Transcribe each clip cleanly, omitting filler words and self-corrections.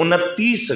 29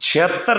76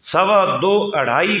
2.25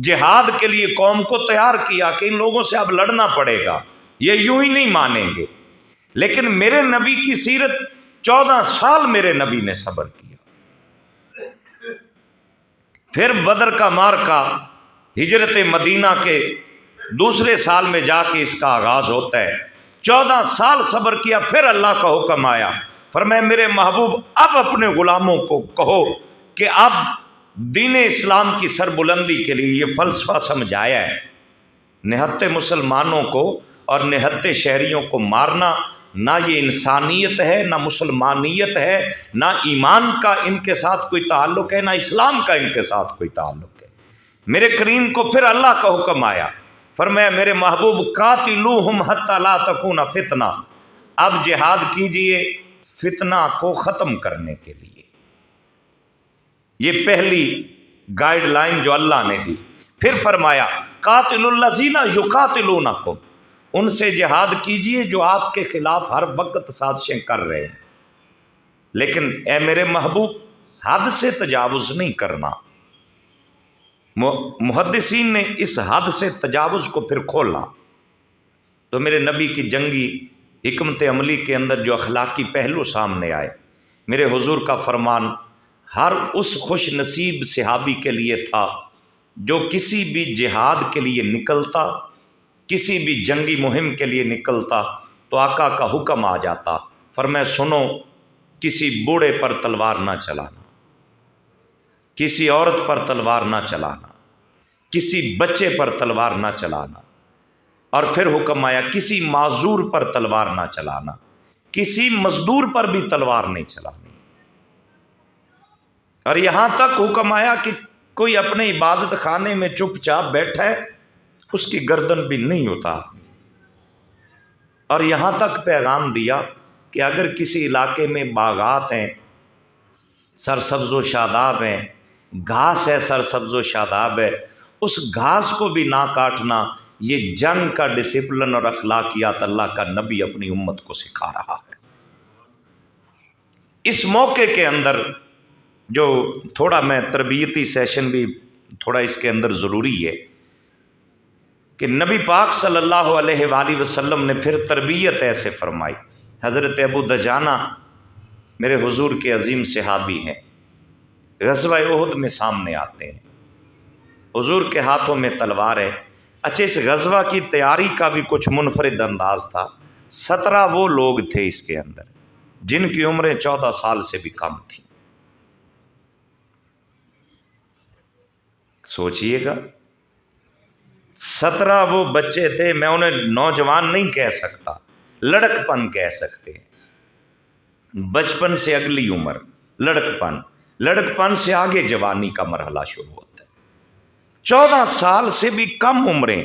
جہاد کے لیے قوم کو تیار کیا کہ ان لوگوں سے اب لڑنا پڑے گا، یہ یوں ہی نہیں مانیں گے۔ لیکن میرے نبی کی سیرت 14 سال میرے نبی نے صبر کیا۔ پھر بدر کا مارکا ہجرت مدینہ کے دوسرے سال میں جا کے اس کا آغاز ہوتا ہے۔ 14 سال صبر کیا، پھر اللہ کا حکم آیا، فرمایا میرے محبوب اب اپنے غلاموں کو کہو کہ اب دین اسلام کی سربلندی کے لیے یہ فلسفہ سمجھایا ہے، نہتے مسلمانوں کو اور نہتے شہریوں کو مارنا نہ یہ انسانیت ہے، نہ مسلمانیت ہے، نہ ایمان کا ان کے ساتھ کوئی تعلق ہے، نہ اسلام کا ان کے ساتھ کوئی تعلق ہے۔ میرے کریم کو پھر اللہ کا حکم آیا، فرمایا میرے محبوب قاتلوہم حتی لا تکون فتنہ، اب جہاد کیجئے فتنہ کو ختم کرنے کے لیے۔ یہ پہلی گائیڈ لائن جو اللہ نے دی۔ پھر فرمایا قاتلوا الذین یقاتلونکم، ان سے جہاد کیجئے جو آپ کے خلاف ہر وقت سازشیں کر رہے ہیں، لیکن اے میرے محبوب حد سے تجاوز نہیں کرنا۔ محدثین نے اس حد سے تجاوز کو پھر کھولا تو میرے نبی کی جنگی حکمت عملی کے اندر جو اخلاقی پہلو سامنے آئے، میرے حضور کا فرمان ہر اس خوش نصیب صحابی کے لیے تھا جو کسی بھی جہاد کے لیے نکلتا، کسی بھی جنگی مہم کے لیے نکلتا تو آقا کا حکم آ جاتا، فرمایا سنو کسی بوڑھے پر تلوار نہ چلانا، کسی عورت پر تلوار نہ چلانا، کسی بچے پر تلوار نہ چلانا، اور پھر حکم آیا کسی معذور پر تلوار نہ چلانا، کسی مزدور پر بھی تلوار نہیں چلانی، اور یہاں تک حکم آیا کہ کوئی اپنے عبادت خانے میں چپ چاپ بیٹھا ہے اس کی گردن بھی نہیں اتارنی، اور یہاں تک پیغام دیا کہ اگر کسی علاقے میں باغات ہیں، سرسبز و شاداب ہیں، گھاس ہے سرسبز و شاداب ہے، اس گھاس کو بھی نہ کاٹنا، یہ جنگ کا ڈسپلن اور اخلاقیات اللہ کا نبی اپنی امت کو سکھا رہا ہے۔ اس موقع کے اندر جو تھوڑا میں تربیتی سیشن بھی تھوڑا اس کے اندر ضروری ہے کہ نبی پاک صلی اللہ علیہ وآلہ وسلم نے پھر تربیت ایسے فرمائی۔ حضرت ابو دجانہ میرے حضور کے عظیم صحابی ہیں، غزوہ احد میں سامنے آتے ہیں، حضور کے ہاتھوں میں تلوار ہے۔ اچھا اس غزوہ کی تیاری کا بھی کچھ منفرد انداز تھا۔ 17 وہ لوگ تھے اس کے اندر جن کی عمریں 14 سال سے بھی کم تھیں۔ سوچئے گا 17 وہ بچے تھے، میں انہیں نوجوان نہیں کہہ سکتا، لڑکپن کہہ سکتے ہیں، بچپن سے اگلی عمر لڑکپن سے آگے جوانی کا مرحلہ شروع ہوتا ہے۔ 14 سال سے بھی کم عمریں،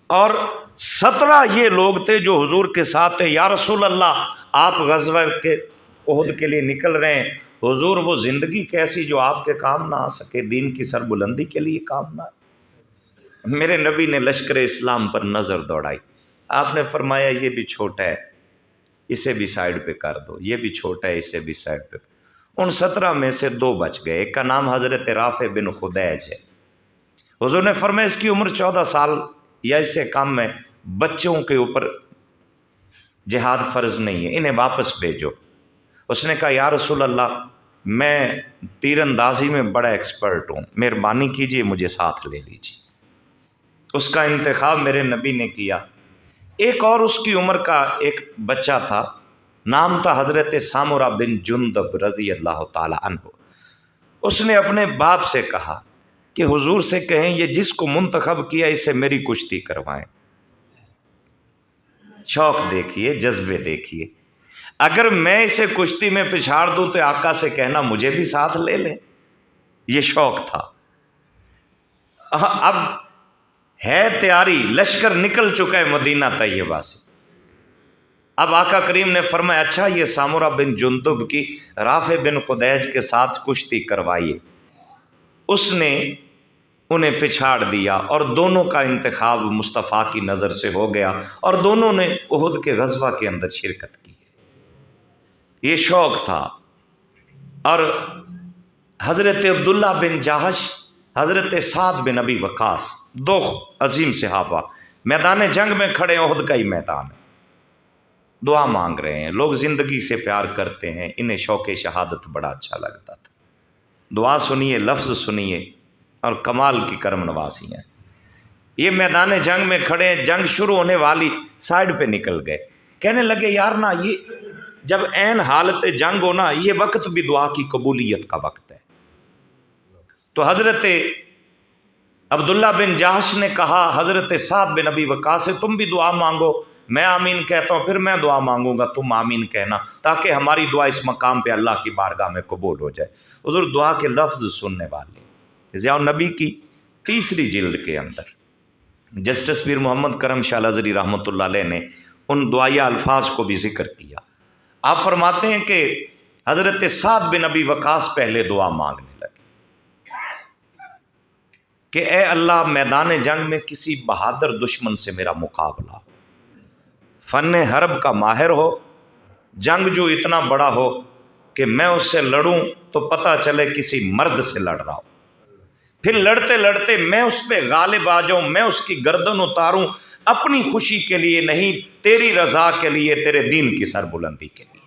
اور 17 یہ لوگ تھے جو حضور کے ساتھ تھے۔ یا رسول اللہ آپ غزوہ کے احد کے لیے نکل رہے ہیں، حضور وہ زندگی کیسی جو آپ کے کام نہ آ سکے، دین کی سربلندی کے لیے کام نہ آئے؟ میرے نبی نے لشکر اسلام پر نظر دوڑائی، آپ نے فرمایا یہ بھی چھوٹا ہے اسے بھی سائیڈ پہ کر دو، یہ بھی چھوٹا ہے اسے بھی سائیڈ پہ۔ ان 17 میں سے 2 بچ گئے، ایک کا نام حضرت رافع بن خدیج ہے۔ حضور نے فرمایا اس کی عمر 14 سال یا اس سے کم ہے، بچوں کے اوپر جہاد فرض نہیں ہے، انہیں واپس بھیجو۔ اس نے کہا یا رسول اللہ میں تیر اندازی میں بڑا ایکسپرٹ ہوں، مہربانی کیجئے مجھے ساتھ لے لیجئے۔ اس کا انتخاب میرے نبی نے کیا۔ ایک اور اس کی عمر کا ایک بچہ تھا، نام تھا حضرت سامورہ بن جندب رضی اللہ تعالی عنہ۔ اس نے اپنے باپ سے کہا کہ حضور سے کہیں یہ جس کو منتخب کیا اس سے میری کشتی کروائیں۔ شوق دیکھیے، جذبے دیکھیے، اگر میں اسے کشتی میں پچھاڑ دوں تو آقا سے کہنا مجھے بھی ساتھ لے لیں، یہ شوق تھا۔ اب ہے تیاری، لشکر نکل چکا ہے مدینہ طیبہ سے۔ اب آقا کریم نے فرمایا اچھا یہ سامورہ بن جندب کی رافع بن خدیج کے ساتھ کشتی کروائیے۔ اس نے انہیں پچھاڑ دیا اور دونوں کا انتخاب مصطفیٰ کی نظر سے ہو گیا، اور دونوں نے احد کے غزوہ کے اندر شرکت کی۔ یہ شوق تھا۔ اور حضرت عبداللہ بن جہش، حضرت سعد بن ابی وقاص، دو عظیم صحابہ میدان جنگ میں کھڑے، احد کا ہی میدان ہے، دعا مانگ رہے ہیں۔ لوگ زندگی سے پیار کرتے ہیں، انہیں شوق شہادت بڑا اچھا لگتا تھا۔ دعا سنیے، لفظ سنیے، اور کمال کی کرم نوازی ہیں۔ یہ میدان جنگ میں کھڑے ہیں، جنگ شروع ہونے والی، سائڈ پہ نکل گئے، کہنے لگے یار نا، یہ جب عین حالت جنگ ہونا، یہ وقت بھی دعا کی قبولیت کا وقت ہے۔ تو حضرت عبداللہ بن جہش نے کہا حضرت سعد بن ابی وقاص سے، تم بھی دعا مانگو، میں آمین کہتا ہوں، پھر میں دعا مانگوں گا، تم آمین کہنا، تاکہ ہماری دعا اس مقام پہ اللہ کی بارگاہ میں قبول ہو جائے۔ حضور دعا کے لفظ سننے والے، ضیاء النبی کی 3 جلد کے اندر جسٹس پیر محمد کرم شاہ الازہری رحمۃ اللہ علیہ نے ان دعائیہ الفاظ کو بھی ذکر کیا۔ آپ فرماتے ہیں کہ حضرت سعد بن ابی وقاص پہلے دعا مانگنے لگے کہ اے اللہ، میدان جنگ میں کسی بہادر دشمن سے میرا مقابلہ ہو، فن حرب کا ماہر ہو، جنگ جو اتنا بڑا ہو کہ میں اس سے لڑوں تو پتہ چلے کسی مرد سے لڑ رہا ہو، پھر لڑتے لڑتے میں اس پہ غالب آ جاؤں، میں اس کی گردن اتاروں، اپنی خوشی کے لیے نہیں، تیری رضا کے لیے، تیرے دین کی سربلندی کے لیے۔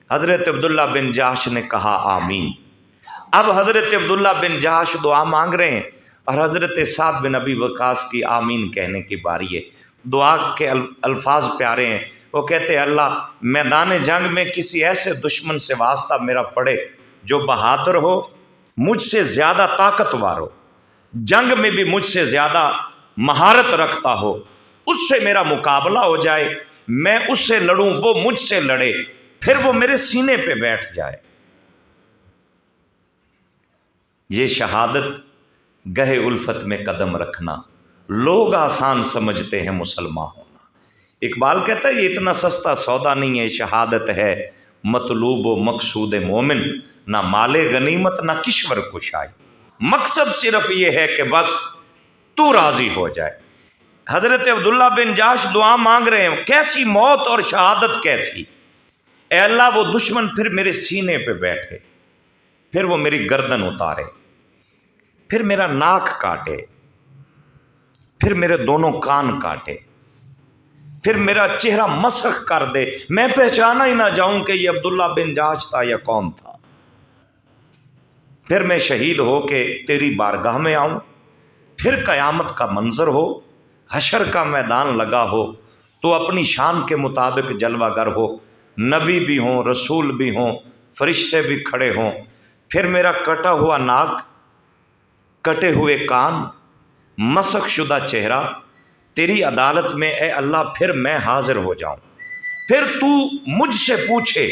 حضرت عبداللہ بن جہش نے کہا آمین۔ اب حضرت عبداللہ بن جہش دعا مانگ رہے ہیں اور حضرت سعد بن ابی وقاص کی آمین کہنے کی باری ہے۔ دعا کے الفاظ پیارے ہیں، وہ کہتے ہیں اللہ، میدان جنگ میں کسی ایسے دشمن سے واسطہ میرا پڑے جو بہادر ہو، مجھ سے زیادہ طاقتور ہو، جنگ میں بھی مجھ سے زیادہ مہارت رکھتا ہو، اس سے میرا مقابلہ ہو جائے، میں اس سے لڑوں، وہ مجھ سے لڑے، پھر وہ میرے سینے پہ بیٹھ جائے۔ یہ شہادت گہے الفت میں قدم رکھنا لوگ آسان سمجھتے ہیں مسلمان ہونا۔ اقبال کہتا ہے یہ اتنا سستا سودا نہیں ہے، شہادت ہے مطلوب و مقصود مومن، نہ مال غنیمت نہ کشور کشائی، مقصد صرف یہ ہے کہ بس تو راضی ہو جائے۔ حضرت عبداللہ بن جہش دعا مانگ رہے ہیں، کیسی موت اور شہادت کیسی، اے اللہ وہ دشمن پھر میرے سینے پہ بیٹھے، پھر وہ میری گردن اتارے، پھر میرا ناک کاٹے، پھر میرے دونوں کان کاٹے، پھر میرا چہرہ مسخ کر دے، میں پہچانا ہی نہ جاؤں کہ یہ عبداللہ بن جہش تھا یا کون تھا، پھر میں شہید ہو کے تیری بارگاہ میں آؤں، پھر قیامت کا منظر ہو، حشر کا میدان لگا ہو، تو اپنی شان کے مطابق جلوہ گر ہو، نبی بھی ہوں، رسول بھی ہوں، فرشتے بھی کھڑے ہوں، پھر میرا کٹا ہوا ناک، کٹے ہوئے کان، مسخ شدہ چہرہ تیری عدالت میں اے اللہ پھر میں حاضر ہو جاؤں، پھر تو مجھ سے پوچھے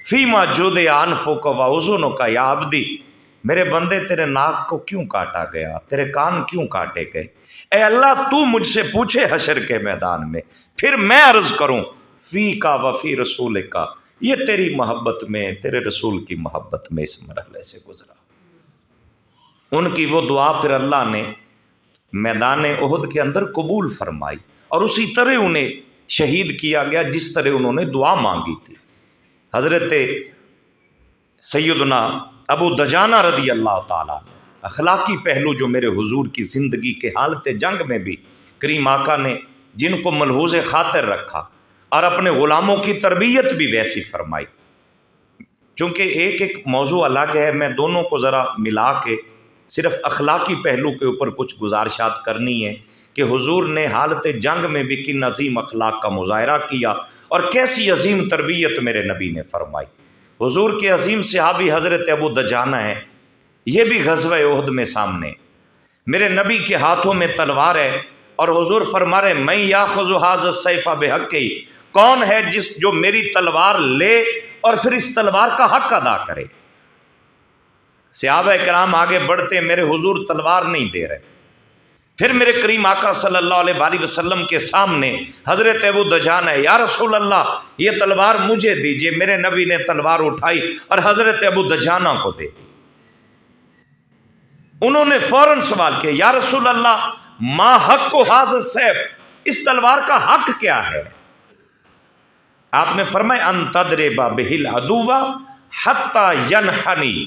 فیما جودِ انفک و اذنک یا عبدی، میرے بندے تیرے ناک کو کیوں کاٹا گیا، تیرے کان کیوں کاٹے گئے، اے اللہ تو مجھ سے پوچھے حشر کے میدان میں، پھر میں عرض کروں فی کا وفی رسول کا، یہ تیری محبت میں، تیرے رسول کی محبت میں اس مرحلے سے گزرا۔ ان کی وہ دعا پھر اللہ نے میدان احد کے اندر قبول فرمائی، اور اسی طرح انہیں شہید کیا گیا جس طرح انہوں نے دعا مانگی تھی۔ حضرت سیدنا ابو دجانہ رضی اللہ تعالیٰ اخلاقی پہلو جو میرے حضور کی زندگی کے حالت جنگ میں بھی کریم آقا نے جن کو ملحوظ خاطر رکھا اور اپنے غلاموں کی تربیت بھی ویسی فرمائی، چونکہ ایک ایک موضوع الگ ہے، میں دونوں کو ذرا ملا کے صرف اخلاقی پہلو کے اوپر کچھ گزارشات کرنی ہے کہ حضور نے حالت جنگ میں بھی کن عظیم اخلاق کا مظاہرہ کیا اور کیسی عظیم تربیت میرے نبی نے فرمائی۔ حضور کے عظیم صحابی حضرت ابو دجانہ ہیں، یہ بھی غزوہ احد میں سامنے، میرے نبی کے ہاتھوں میں تلوار ہے اور حضور فرما رہے میں یاخذ ھذا السیف بحقہ، کون ہے جو میری تلوار لے اور پھر اس تلوار کا حق ادا کرے۔ صحابہ کرام آگے بڑھتے، میرے حضور تلوار نہیں دے رہے، پھر میرے کریم آقا صلی اللہ علیہ وآلہ وسلم کے سامنے حضرت ابو دجانہ یا رسول اللہ یہ تلوار مجھے دیجئے، میرے نبی نے تلوار اٹھائی اور حضرت ابو دجانہ کو دے دی۔ انہوں نے فوراً سوال کیا یا رسول اللہ ما حق ھذا السیف، اس تلوار کا حق کیا ہے؟ آپ نے فرمایا ان تضرب بہ العدو حتی ینحنی،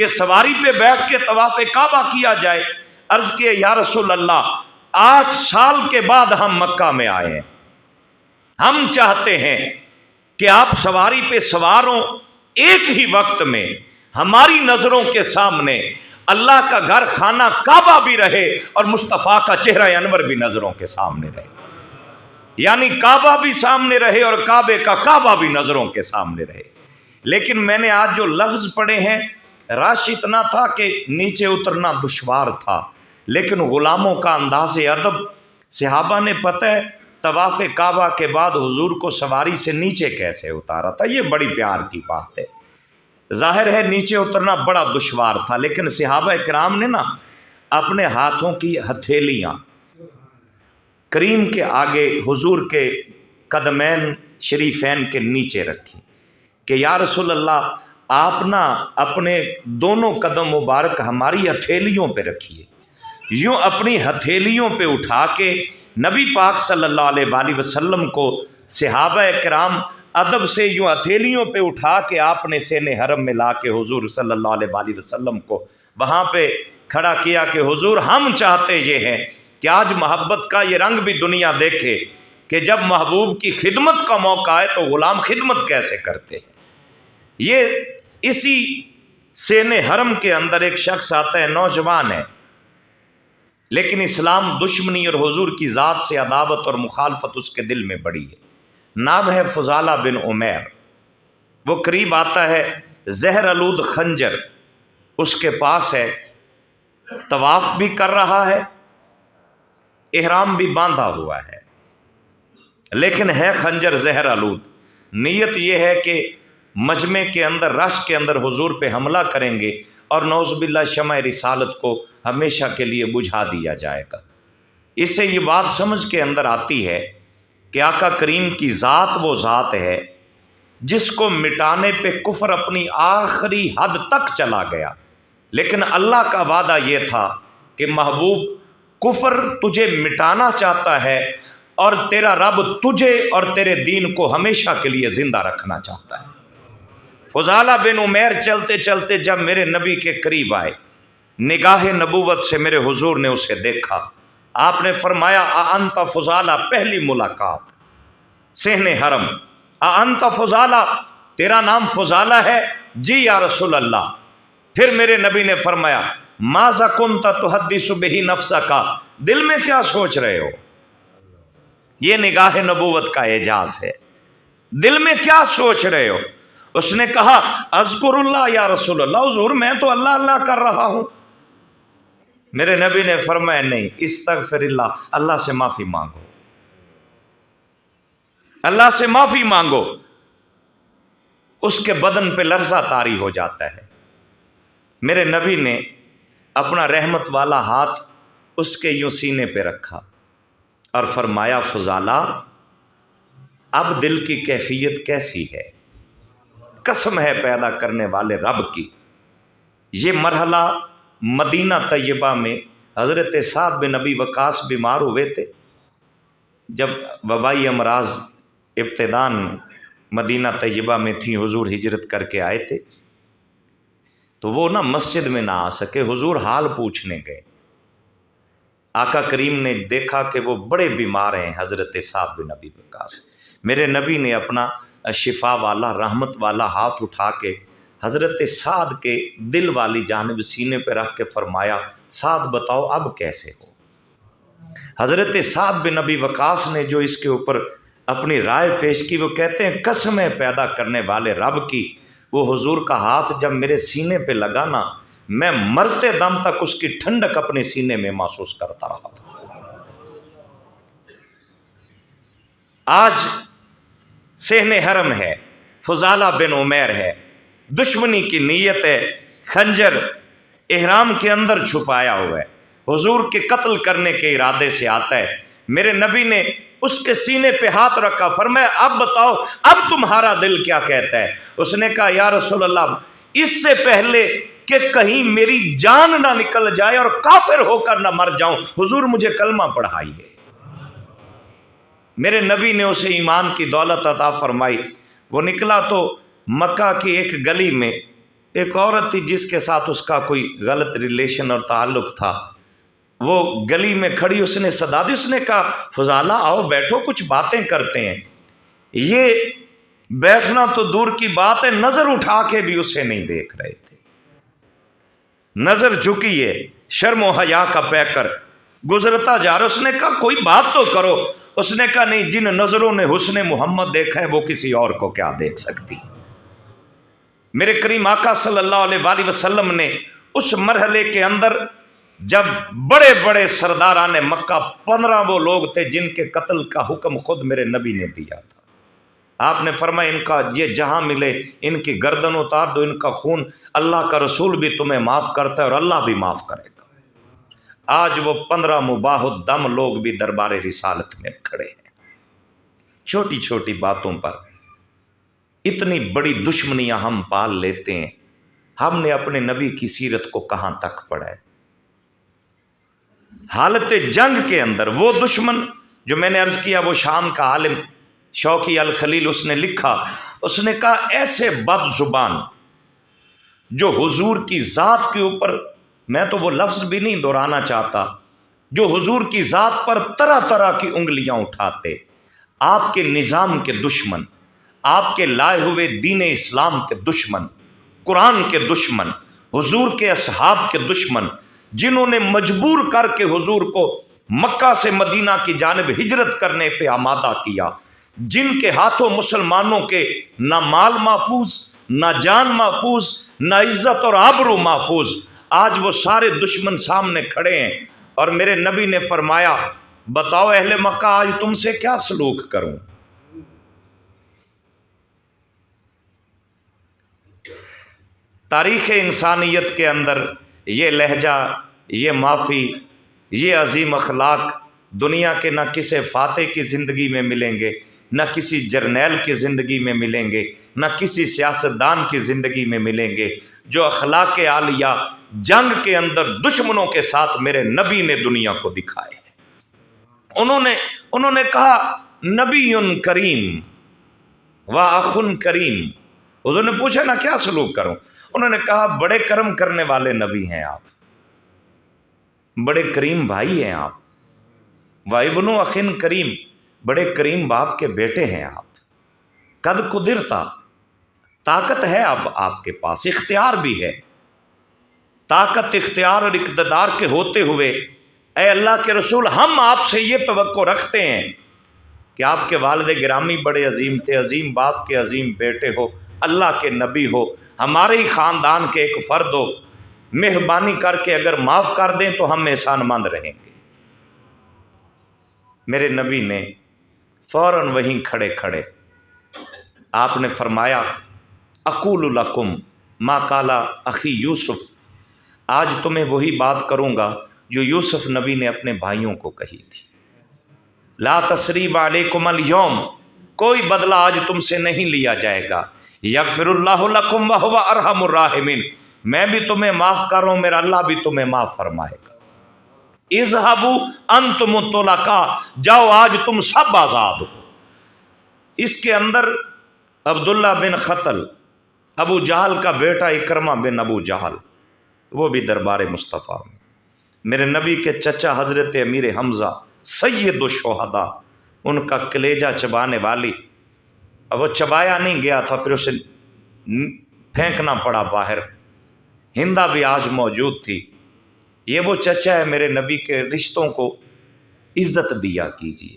کہ سواری پہ بیٹھ کے طواف کعبہ کیا جائے۔ عرض کیا یا رسول اللہ 8 سال کے بعد ہم مکہ میں آئے ہیں، ہم چاہتے ہیں کہ آپ سواری پہ سوار ہوں، ایک ہی وقت میں ہماری نظروں کے سامنے اللہ کا گھر خانہ کعبہ بھی رہے اور مصطفیٰ کا چہرہ انور بھی نظروں کے سامنے رہے، یعنی کعبہ بھی سامنے رہے اور کعبے کا کعبہ بھی نظروں کے سامنے رہے۔ لیکن میں نے آج جو لفظ پڑھے ہیں، رش اتنا تھا کہ نیچے اترنا دشوار تھا، لیکن غلاموں کا انداز ادب، صحابہ نے پتہ ہے طواف کعبہ کے بعد حضور کو سواری سے نیچے کیسے اتارا تھا۔ یہ بڑی پیار کی بات ہے۔ ظاہر ہے نیچے اترنا بڑا دشوار تھا، لیکن صحابہ کرام نے نا اپنے ہاتھوں کی ہتھیلیاں کریم کے آگے حضور کے قدمین شریفین کے نیچے رکھی کہ یا رسول اللہ آپ نا اپنے دونوں قدم مبارک ہماری ہتھیلیوں پہ رکھیے۔ یوں اپنی ہتھیلیوں پہ اٹھا کے نبی پاک صلی اللہ علیہ وآلہ وسلم کو صحابہ کرام ادب سے یوں ہتھیلیوں پہ اٹھا کے آپ نے سین حرم میں لا کے حضور صلی اللہ علیہ وآلہ وسلم کو وہاں پہ کھڑا کیا کہ حضور ہم چاہتے یہ ہیں کہ آج محبت کا یہ رنگ بھی دنیا دیکھے کہ جب محبوب کی خدمت کا موقع آئے تو غلام خدمت کیسے کرتے ہیں۔ یہ اسی سین حرم کے اندر ایک شخص آتا ہے، نوجوان ہے، لیکن اسلام دشمنی اور حضور کی ذات سے عداوت اور مخالفت اس کے دل میں بڑی ہے۔ نام ہے فضالہ بن عمیر۔ وہ قریب آتا ہے، زہر آلود خنجر اس کے پاس ہے، طواف بھی کر رہا ہے، احرام بھی باندھا ہوا ہے، لیکن ہے خنجر زہر آلود۔ نیت یہ ہے کہ مجمع کے اندر، رش کے اندر حضور پہ حملہ کریں گے اور نعوذ باللہ شمع رسالت کو ہمیشہ کے لیے بجھا دیا جائے گا۔ اس سے یہ بات سمجھ کے اندر آتی ہے کہ آقا کریم کی ذات وہ ذات ہے جس کو مٹانے پہ کفر اپنی آخری حد تک چلا گیا، لیکن اللہ کا وعدہ یہ تھا کہ محبوب کفر تجھے مٹانا چاہتا ہے اور تیرا رب تجھے اور تیرے دین کو ہمیشہ کے لیے زندہ رکھنا چاہتا ہے۔ فضالہ بن عمیر چلتے چلتے جب میرے نبی کے قریب آئے، نگاہ نبوت سے میرے حضور نے اسے دیکھا۔ آپ نے فرمایا انت فضالہ، پہلی ملاقات صحن حرم، انت فضالہ، تیرا نام فضالہ ہے؟ جی یا رسول اللہ۔ پھر میرے نبی نے فرمایا ماذا کنت تحدث بہ نفسک، دل میں کیا سوچ رہے ہو؟ یہ نگاہ نبوت کا اعجاز ہے، دل میں کیا سوچ رہے ہو؟ اس نے کہا اذکر اللہ یا رسول اللہ، حضور میں تو اللہ اللہ کر رہا ہوں۔ میرے نبی نے فرمایا نہیں، استغفر اللہ، اللہ سے معافی مانگو، اللہ سے معافی مانگو۔ اس کے بدن پہ لرزہ طاری ہو جاتا ہے۔ میرے نبی نے اپنا رحمت والا ہاتھ اس کے یوں سینے پہ رکھا اور فرمایا فضالہ اب دل کی کیفیت کیسی ہے؟ قسم ہے پیدا کرنے والے رب کی، یہ مرحلہ مدینہ طیبہ میں حضرت سعد بن ابی وقاص بیمار ہوئے تھے۔ جب وبائی امراض ابتدان مدینہ طیبہ میں تھیں، حضور ہجرت کر کے آئے تھے، تو وہ نا مسجد میں نہ آ سکے، حضور حال پوچھنے گئے۔ آقا کریم نے دیکھا کہ وہ بڑے بیمار ہیں حضرت سعد بن ابی وقاص۔ میرے نبی نے اپنا شفا والا رحمت والا ہاتھ اٹھا کے حضرت سعد کے دل والی جانب سینے پہ رکھ کے فرمایا سعد بتاؤ اب کیسے ہو؟ حضرت سعد بن ابی وقاص نے جو اس کے اوپر اپنی رائے پیش کی، وہ کہتے ہیں قسم ہے پیدا کرنے والے رب کی، وہ حضور کا ہاتھ جب میرے سینے پہ لگا نا، میں مرتے دم تک اس کی ٹھنڈک اپنے سینے میں محسوس کرتا رہا تھا۔ آج صحن حرم ہے، فضالہ بن عمیر ہے، دشمنی کی نیت ہے، خنجر احرام کے اندر چھپایا ہوا ہے، حضور کے قتل کرنے کے ارادے سے آتا ہے۔ میرے نبی نے اس کے سینے پہ ہاتھ رکھا، فرمایا اب بتاؤ اب تمہارا دل کیا کہتا ہے؟ اس نے کہا یا رسول اللہ اس سے پہلے کہ کہیں میری جان نہ نکل جائے اور کافر ہو کر نہ مر جاؤں، حضور مجھے کلمہ پڑھائیے۔ میرے نبی نے اسے ایمان کی دولت عطا فرمائی۔ وہ نکلا تو مکہ کی ایک گلی میں ایک عورت تھی جس کے ساتھ اس کا کوئی غلط ریلیشن اور تعلق تھا، وہ گلی میں کھڑی، اس نے صدا دی، اس نے کہا فضالہ آؤ بیٹھو کچھ باتیں کرتے ہیں۔ یہ بیٹھنا تو دور کی بات ہے، نظر اٹھا کے بھی اسے نہیں دیکھ رہے تھے، نظر جھکی ہے، شرم و حیا کا پیکر گزرتا جا رہا۔ اس نے کہا کوئی بات تو کرو۔ اس نے کہا نہیں، جن نظروں نے حسن محمد دیکھا ہے وہ کسی اور کو کیا دیکھ سکتی۔ میرے کریم آقا صلی اللہ علیہ وآلہ وسلم نے اس مرحلے کے اندر جب بڑے بڑے سرداران مکہ 15 وہ لوگ تھے جن کے قتل کا حکم خود میرے نبی نے دیا تھا، آپ نے فرمایا ان کا یہ جہاں ملے ان کی گردن اتار دو، ان کا خون اللہ کا رسول بھی تمہیں معاف کرتا ہے اور اللہ بھی معاف کرے گا۔ آج وہ 15 مباح الدم لوگ بھی دربار رسالت میں کھڑے ہیں۔ چھوٹی چھوٹی باتوں پر اتنی بڑی دشمنیاں ہم پال لیتے ہیں۔ ہم نے اپنے نبی کی سیرت کو کہاں تک پڑھا ہے؟ حالت جنگ کے اندر وہ دشمن جو میں نے عرض کیا، وہ شام کا عالم شوقی الخلیل، اس نے لکھا، اس نے کہا ایسے بد زبان جو حضور کی ذات کے اوپر، میں تو وہ لفظ بھی نہیں دہرانا چاہتا، جو حضور کی ذات پر طرح طرح کی انگلیاں اٹھاتے، آپ کے نظام کے دشمن، آپ کے لائے ہوئے دین اسلام کے دشمن، قرآن کے دشمن، حضور کے اصحاب کے دشمن، جنہوں نے مجبور کر کے حضور کو مکہ سے مدینہ کی جانب ہجرت کرنے پہ آمادہ کیا، جن کے ہاتھوں مسلمانوں کے نہ مال محفوظ، نہ جان محفوظ، نہ عزت اور آبرو محفوظ، آج وہ سارے دشمن سامنے کھڑے ہیں۔ اور میرے نبی نے فرمایا بتاؤ اہل مکہ آج تم سے کیا سلوک کروں؟ تاریخ انسانیت کے اندر یہ لہجہ، یہ معافی، یہ عظیم اخلاق دنیا کے نہ کسی فاتح کی زندگی میں ملیں گے، نہ کسی جرنیل کی زندگی میں ملیں گے، نہ کسی سیاستدان کی زندگی میں ملیں گے۔ جو اخلاق عالیہ جنگ کے اندر دشمنوں کے ساتھ میرے نبی نے دنیا کو دکھائے ہیں۔ انہوں نے کہا نبی کریم و اخ کریم۔ حضور نے پوچھا نا کیا سلوک کروں؟ انہوں نے کہا بڑے کرم کرنے والے نبی ہیں آپ، بڑے کریم بھائی ہیں آپ، وابن اخ کریم، بڑے کریم باپ کے بیٹے ہیں آپ، قد قدرتا، طاقت ہے اب آپ کے پاس، اختیار بھی ہے، طاقت اختیار اور اقتدار کے ہوتے ہوئے اے اللہ کے رسول ہم آپ سے یہ توقع رکھتے ہیں کہ آپ کے والد گرامی بڑے عظیم تھے، عظیم باپ کے عظیم بیٹے ہو، اللہ کے نبی ہو، ہمارے ہی خاندان کے ایک فرد ہو، مہربانی کر کے اگر معاف کر دیں تو ہم احسان مند رہیں گے۔ میرے نبی نے فوراً وہیں کھڑے کھڑے آپ نے فرمایا اقول لکم ما قال اخی یوسف، آج تمہیں وہی بات کروں گا جو یوسف نبی نے اپنے بھائیوں کو کہی تھی، لا تثریب علیکم اليوم، کوئی بدلہ آج تم سے نہیں لیا جائے گا، یغفر اللہ لکم وہو ارحم الراحمین، میں بھی تمہیں معاف کر رہا ہوں، میرا اللہ بھی تمہیں معاف فرمائے گا۔ اذهبوا انتم الطلقاء، جاؤ آج تم سب آزاد ہو۔ اس کے اندر عبداللہ بن خطل، ابو جہل کا بیٹا اکرمہ بن ابو جہل، وہ بھی دربار مصطفیٰ میں، میرے نبی کے چچا حضرت امیر حمزہ سید الشہداء، ان کا کلیجہ چبانے والی، اب وہ چبایا نہیں گیا تھا، پھر اسے پھینکنا پڑا باہر، ہندا بھی آج موجود تھی۔ یہ وہ چچا ہے، میرے نبی کے رشتوں کو عزت دیا کیجئے،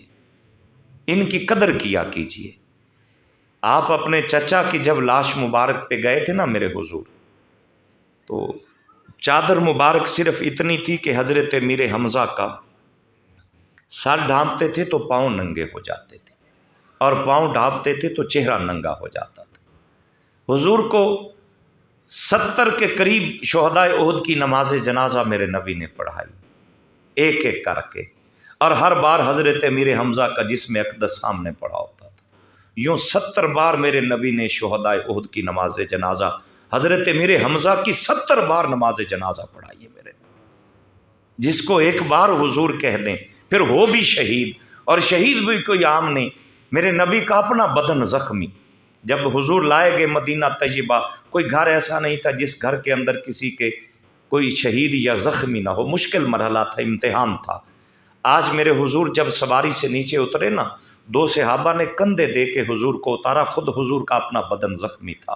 ان کی قدر کیا کیجئے۔ آپ اپنے چچا کی جب لاش مبارک پہ گئے تھے نا میرے حضور، تو چادر مبارک صرف اتنی تھی کہ حضرت امیر حمزہ کا سر ڈھانپتے تھے تو پاؤں ننگے ہو جاتے تھے، اور پاؤں ڈھانپتے تھے تو چہرہ ننگا ہو جاتا تھا۔ حضور کو 70 کے قریب شہدائے احد کی نماز جنازہ میرے نبی نے پڑھائی، ایک ایک کر کے، اور ہر بار حضرت امیر حمزہ کا جسم اقدس سامنے پڑھا ہوتا تھا۔ یوں 70 بار میرے نبی نے شہدائے احد کی نماز جنازہ، حضرت امیر حمزہ کی 70 بار نماز جنازہ پڑھائی ہے میرے نبی۔ جس کو ایک بار حضور کہہ دیں پھر ہو بھی شہید، اور شہید بھی کوئی عام نہیں۔ میرے نبی کا اپنا بدن زخمی، جب حضور لائے گئے مدینہ طیبہ، کوئی گھر ایسا نہیں تھا جس گھر کے اندر کسی کے کوئی شہید یا زخمی نہ ہو، مشکل مرحلہ تھا، امتحان تھا۔ آج میرے حضور جب سواری سے نیچے اترے نا، 2 صحابہ نے کندھے دے کے حضور کو اتارا، خود حضور کا اپنا بدن زخمی تھا۔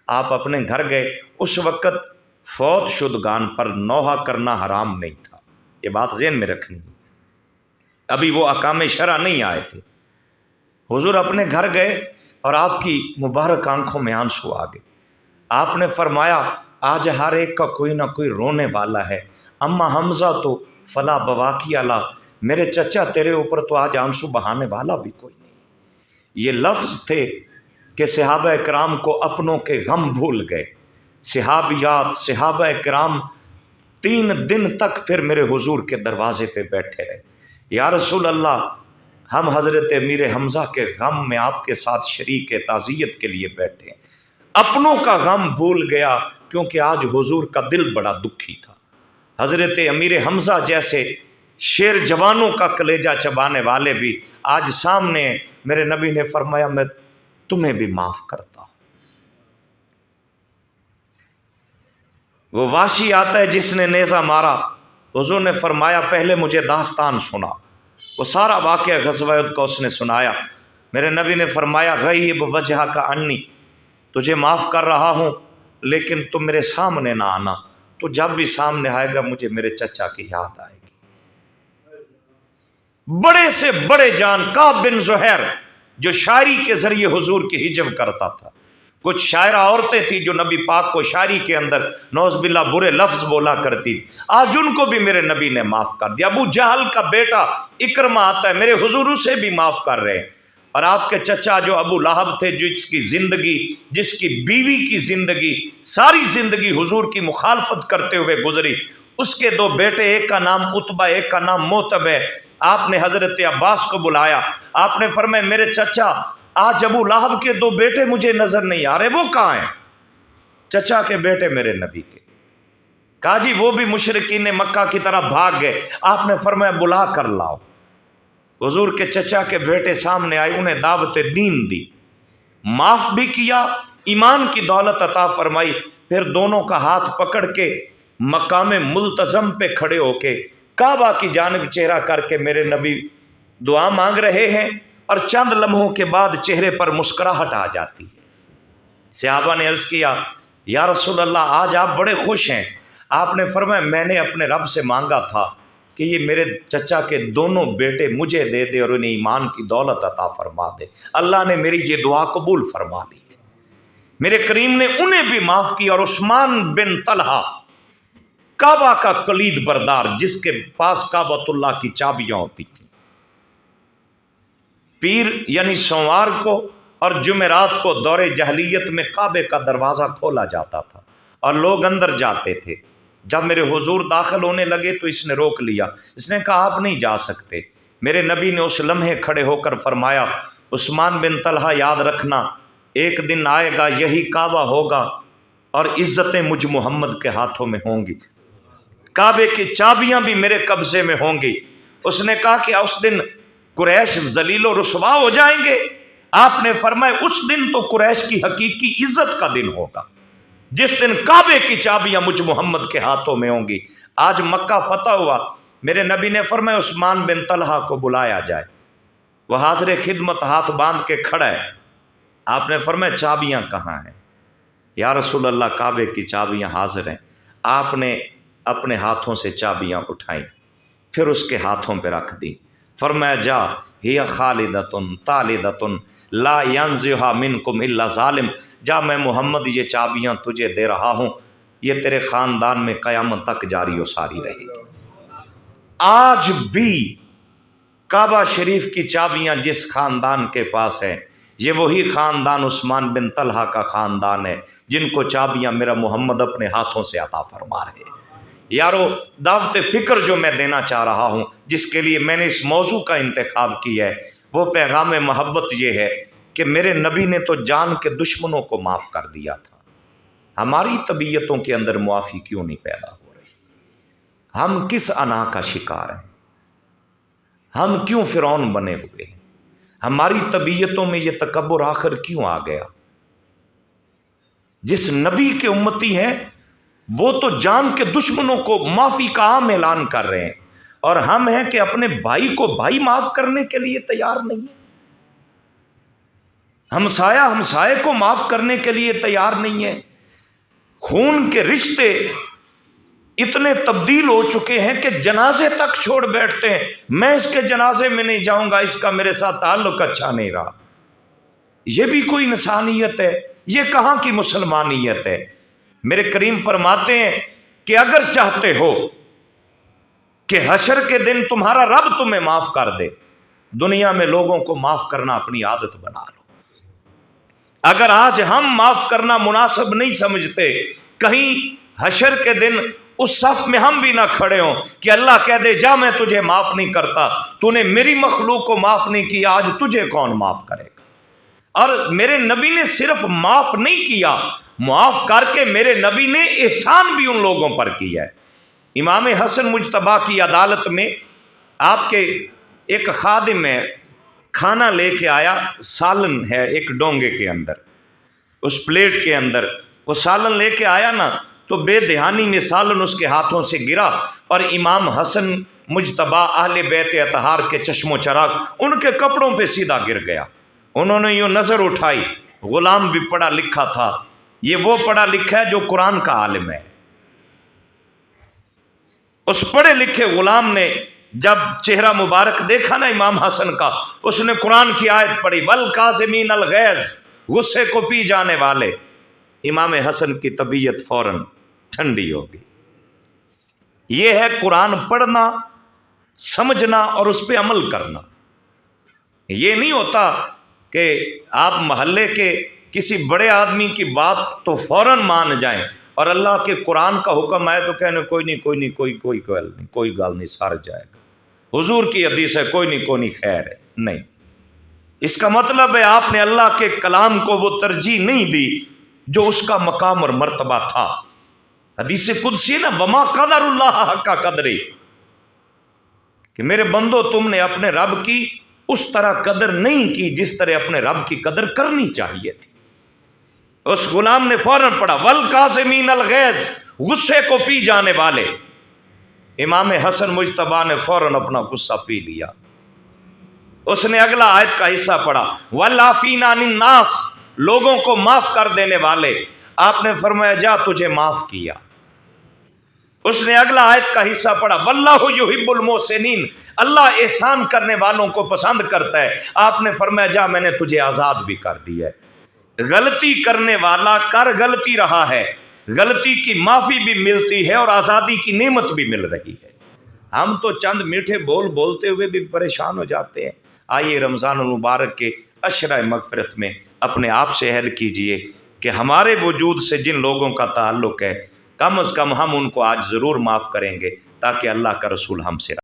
آپ اپنے گھر گئے، اس وقت فوت شدگان پر نوحہ کرنا حرام نہیں تھا، یہ بات ذہن میں رکھنی ہے، ابھی وہ احکام شرع نہیں آئے تھے۔ حضور اپنے گھر گئے اور آپ کی مبارک آنکھوں میں آنسو آ گئے۔ آپ نے فرمایا آج ہر ایک کا کوئی نہ کوئی رونے والا ہے، اما حمزہ تو فلا بواکی اللہ، میرے چچا تیرے اوپر تو آج آنسو بہانے والا بھی کوئی نہیں۔ یہ لفظ تھے کہ صحابہ کرام کو اپنوں کے غم بھول گئے۔ صحابیات، صحابہ کرام 3 دن تک پھر میرے حضور کے دروازے پہ بیٹھے رہے، یا رسول اللہ ہم حضرت امیر حمزہ کے غم میں آپ کے ساتھ شریک تعزیت کے لیے بیٹھے ہیں۔ اپنوں کا غم بھول گیا کیونکہ آج حضور کا دل بڑا دکھی تھا۔ حضرت امیر حمزہ جیسے شیر جوانوں کا کلیجہ چبانے والے بھی آج سامنے، میرے نبی نے فرمایا میں تمہیں بھی معاف کرتا ہوں۔ وہ واشی آتا ہے جس نے نیزہ مارا، حضور نے فرمایا پہلے مجھے داستان سنا، وہ سارا واقعہ غزوہ احد کا اس نے سنایا۔ میرے نبی نے فرمایا غیب وجہ کا انی، تجھے معاف کر رہا ہوں لیکن تم میرے سامنے نہ آنا، تو جب بھی سامنے آئے گا مجھے میرے چچا کی یاد آئے گی۔ بڑے سے بڑے جان کعب بن زہیر جو شاعری کے ذریعے حضور کی ہجو کرتا تھا، کچھ شاعرہ عورتیں تھیں جو نبی پاک کو شاعری کے اندر نعوذ باللہ برے لفظ بولا کرتی، آج ان کو بھی میرے نبی نے معاف کر دیا۔ ابو جہل کا بیٹا اکرمہ آتا ہے، میرے حضور اسے بھی معاف کر رہے ہیں۔ اور آپ کے چچا جو ابو لہب تھے، جس کی زندگی، جس کی بیوی کی زندگی، ساری زندگی حضور کی مخالفت کرتے ہوئے گزری، اس کے 2 بیٹے، ایک کا نام عتبہ، ایک کا نام موتب ہے۔ آپ نے حضرت عباس کو بلایا، آپ نے فرمایا میرے چچا آج ابو لہب کے 2 بیٹے مجھے نظر نہیں آ رہے، وہ کہاں ہیں؟ چچا کے بیٹے میرے نبی کے۔ کہا جی وہ بھی مشرکین مکہ کی طرح بھاگ گئے۔ آپ نے فرمایا بلا کر لاؤ۔ حضور کے چچا کے بیٹے سامنے آئے، انہیں دعوت دین دی، معاف بھی کیا، ایمان کی دولت عطا فرمائی۔ پھر دونوں کا ہاتھ پکڑ کے مقام ملتزم پہ کھڑے ہو کے کعبہ کی جانب چہرہ کر کے میرے نبی دعا مانگ رہے ہیں، اور چند لمحوں کے بعد چہرے پر مسکراہٹ آ جاتی ہے۔ صحابہ نے عرض کیا یا رسول اللہ آج آپ بڑے خوش ہیں۔ آپ نے فرمایا میں نے اپنے رب سے مانگا تھا کہ یہ میرے چچا کے دونوں بیٹے مجھے دے دے اور انہیں ایمان کی دولت عطا فرما دے۔ اللہ نے میری یہ دعا قبول فرما لی، میرے کریم نے انہیں بھی معاف کیا۔ اور عثمان بن طلحہ کعبہ کا کلید بردار، جس کے پاس کعبۃ اللہ کی چابیاں ہوتی تھیں، پیر یعنی سوموار کو اور جمعرات کو دور جاہلیت میں کعبے کا دروازہ کھولا جاتا تھا اور لوگ اندر جاتے تھے۔ جب میرے حضور داخل ہونے لگے تو اس نے روک لیا، اس نے کہا آپ نہیں جا سکتے۔ میرے نبی نے اس لمحے کھڑے ہو کر فرمایا عثمان بن طلحہ یاد رکھنا ایک دن آئے گا یہی کعبہ ہوگا اور عزتیں مجھ محمد کے ہاتھوں میں ہوں گی، کعبے کی چابیاں بھی میرے قبضے میں ہوں گی۔ اس نے کہا کہ اس دن قریش ذلیل و رسوا ہو جائیں گے؟ آپ نے فرمایا اس دن تو قریش کی حقیقی عزت کا دن ہوگا، جس دن کعبے کی چابیاں مجھ محمد کے ہاتھوں میں ہوں گی۔ آج مکہ فتح ہوا، میرے نبی نے فرمایا عثمان بن طلحہ کو بلایا جائے، وہ حاضر خدمت ہاتھ باندھ کے کھڑا ہے۔ آپ نے فرمایا چابیاں کہاں ہیں؟ یا رسول اللہ کعبے کی چابیاں حاضر ہیں۔ آپ نے اپنے ہاتھوں سے چابیاں اٹھائیں، پھر اس کے ہاتھوں پہ رکھ دی، فرمایا جا ہی خالدتن طالدتن لا ینزعها منکم الا ظالم، جا میں محمد یہ چابیاں تجھے دے رہا ہوں، یہ تیرے خاندان میں قیامت تک جاری و ساری رہے گی۔ آج بھی کعبہ شریف کی چابیاں جس خاندان کے پاس ہیں، یہ وہی خاندان عثمان بن طلحہ کا خاندان ہے جن کو چابیاں میرا محمد اپنے ہاتھوں سے عطا فرما رہے ہیں۔ یارو دعوت فکر جو میں دینا چاہ رہا ہوں، جس کے لیے میں نے اس موضوع کا انتخاب کیا ہے، وہ پیغام محبت یہ ہے کہ میرے نبی نے تو جان کے دشمنوں کو معاف کر دیا تھا، ہماری طبیعتوں کے اندر معافی کیوں نہیں پیدا ہو رہی؟ ہم کس انا کا شکار ہیں؟ ہم کیوں فرعون بنے ہوئے ہیں؟ ہماری طبیعتوں میں یہ تکبر آخر کیوں آ گیا؟ جس نبی کے امتی ہیں وہ تو جان کے دشمنوں کو معافی کا عام اعلان کر رہے ہیں، اور ہم ہیں کہ اپنے بھائی کو بھائی معاف کرنے کے لیے تیار نہیں ہیں، ہمسائے کو معاف کرنے کے لیے تیار نہیں ہے۔ خون کے رشتے اتنے تبدیل ہو چکے ہیں کہ جنازے تک چھوڑ بیٹھتے ہیں، میں اس کے جنازے میں نہیں جاؤں گا، اس کا میرے ساتھ تعلق اچھا نہیں رہا۔ یہ بھی کوئی انسانیت ہے؟ یہ کہاں کی مسلمانیت ہے؟ میرے کریم فرماتے ہیں کہ اگر چاہتے ہو کہ حشر کے دن تمہارا رب تمہیں معاف کر دے، دنیا میں لوگوں کو معاف کرنا اپنی عادت بنا لو۔ اگر آج ہم معاف کرنا مناسب نہیں سمجھتے، کہیں حشر کے دن اس صف میں ہم بھی نہ کھڑے ہوں کہ اللہ کہہ دے جا میں تجھے معاف نہیں کرتا، تو نے میری مخلوق کو معاف نہیں کیا، آج تجھے کون معاف کرے گا؟ اور میرے نبی نے صرف معاف نہیں کیا، معاف کر کے میرے نبی نے احسان بھی ان لوگوں پر کیا ہے۔ امام حسن مجتبیٰ کی عدالت میں آپ کے ایک خادم ہے، کھانا لے کے آیا، سالن ہے ایک ڈونگے کے اندر، اس پلیٹ کے اندر وہ سالن لے کے آیا نا، تو بے دہانی میں سالن اس کے ہاتھوں سے گرا، اور امام حسن مجتبیٰ اہل بیت اطہار کے چشم و چراغ ان کے کپڑوں پہ سیدھا گر گیا۔ انہوں نے یوں نظر اٹھائی، غلام بھی پڑھا لکھا تھا، یہ وہ پڑھا لکھا ہے جو قرآن کا عالم ہے۔ اس پڑھے لکھے غلام نے جب چہرہ مبارک دیکھا نا امام حسن کا، اس نے قرآن کی آیت پڑھی، والکاظمین الغیظ، غصے کو پی جانے والے۔ امام حسن کی طبیعت فوراً ٹھنڈی ہو گئی۔ یہ ہے قرآن پڑھنا، سمجھنا اور اس پہ عمل کرنا۔ یہ نہیں ہوتا کہ آپ محلے کے کسی بڑے آدمی کی بات تو فوراً مان جائیں، اور اللہ کے قرآن کا حکم آئے تو کہنے کوئی گل نہیں سار جائے گا، حضور کی حدیث ہے کوئی نہیں خیر ہے۔ نہیں، اس کا مطلب ہے آپ نے اللہ کے کلام کو وہ ترجیح نہیں دی جو اس کا مقام اور مرتبہ تھا۔ حدیث قدسی نا، وما قدر اللہ حق قدرہ، کہ میرے بندو تم نے اپنے رب کی اس طرح قدر نہیں کی جس طرح اپنے رب کی قدر کرنی چاہیے تھی۔ اس غلام نے فوراً پڑھا والکاظمین الغیظ، غصے کو پی جانے والے۔ امام حسن مجتبیٰ نے فوراً اپنا غصہ پی لیا۔ اس نے اگلا آیت کا حصہ پڑھا، والعافین عن الناس، لوگوں کو معاف کر دینے والے۔ آپ نے فرمایا جا تجھے معاف کیا۔ اس نے اگلا آیت کا حصہ پڑھا، واللہ یحب المحسنین، اللہ احسان کرنے والوں کو پسند کرتا ہے۔ آپ نے فرمایا جا میں نے تجھے آزاد بھی کر دیا ہے۔ غلطی کرنے والا کر غلطی رہا ہے، غلطی کی معافی بھی ملتی ہے اور آزادی کی نعمت بھی مل رہی ہے۔ ہم تو چند میٹھے بول بولتے ہوئے بھی پریشان ہو جاتے ہیں۔ آئیے رمضان المبارک کے عشرہ مغفرت میں اپنے آپ سے عہد کیجئے کہ ہمارے وجود سے جن لوگوں کا تعلق ہے کم از کم ہم ان کو آج ضرور معاف کریں گے، تاکہ اللہ کا رسول ہم سے